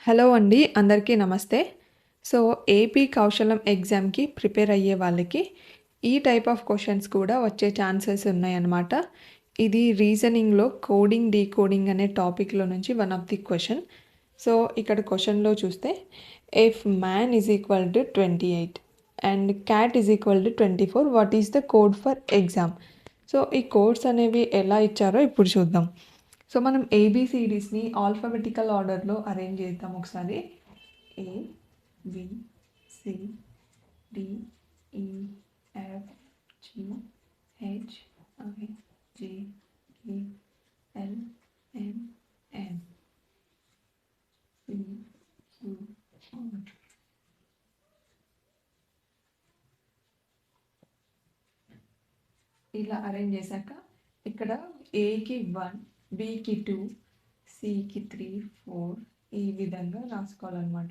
Hello అండి. అందరికీ నమస్తే. సో, ఏపీ కౌశలం ఎగ్జామ్‌కి ప్రిపేర్ అయ్యే వాళ్ళకి ఈ టైప్ ఆఫ్ క్వెషన్స్ కూడా వచ్చే ఛాన్సెస్ ఉన్నాయన్నమాట. ఇది రీజనింగ్‌లో కోడింగ్, డీకోడింగ్ అనే టాపిక్‌లో నుంచి one of the question. So, ఇక్కడ క్వెషన్‌లో చూస్తే if man is equal to 28 and cat is equal to 24 what is the code for exam? So, ఈ కోడ్స్ అనేవి ఎలా ఇచ్చారో ఇప్పుడు చూద్దాం. సో మనం ఏబిసిడీస్ని ఆల్ఫాబెటికల్ ఆర్డర్లో అరేంజ్ చేద్దాం ఒకసారి. A B C D E F G H I J K L M N P Q R. ఇలా అరేంజ్ చేశాక ఇక్కడ ఏకి 1, బికి 2, సికి 3, 4 ఈ విధంగా రాసుకోవాలన్నమాట.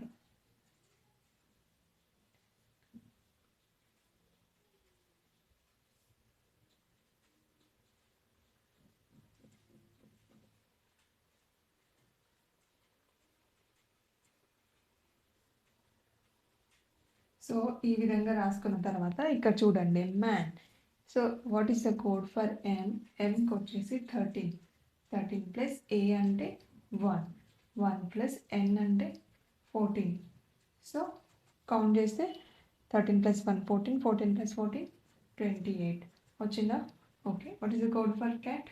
సో ఈ విధంగా రాసుకున్న తర్వాత ఇక్కడ చూడండి man. So what is the code for M? ఎంకి వచ్చేసి 13 ప్లస్ ఏ అంటే 1 ప్లస్ ఎన్ అంటే 14. సో కౌంట్ చేస్తే 13 ప్లస్ 1 14, 14 ప్లస్ 14 28 వచ్చిందా? Okay. What is the code for cat?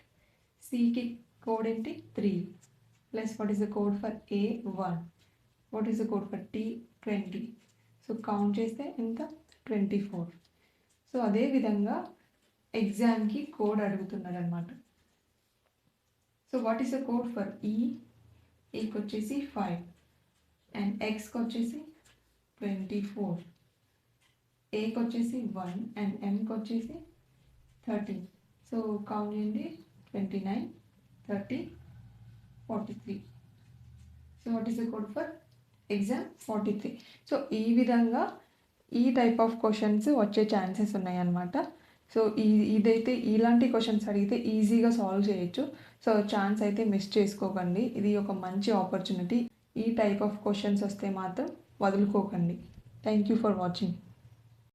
సికి కోడ్ ఏంటి? 3 plus what is the code for A? 1. What is the code for T? 20. So count చేస్తే ఎంత? 24. సో అదేవిధంగా ఎగ్జామ్కి కోడ్ అడుగుతున్నారు అనమాట. So what is the code for E? ఈకి వచ్చేసి 5 అండ్ ఎక్స్కి వచ్చేసి 24, ఏకి వచ్చేసి 1 అండ్ ఎంకి వచ్చేసి 13. సో కౌంట్ చేయండి 29, 30, 43. So what is the code for exam? 43. So ఈ విధంగా ఈ టైప్ ఆఫ్ క్వశ్చన్స్ వచ్చే ఛాన్సెస్ ఉన్నాయన్నమాట. సో ఇదైతే ఇలాంటి క్వశ్చన్స్ అడిగితే ఈజీగా సాల్వ్ చేయొచ్చు. సో ఛాన్స్ అయితే మిస్ చేసుకోకండి. ఇది ఒక మంచి ఆపర్చునిటీ. ఈ టైప్ ఆఫ్ క్వశ్చన్స్ వస్తే మాత్రం వదులుకోకండి. Thank you for watching.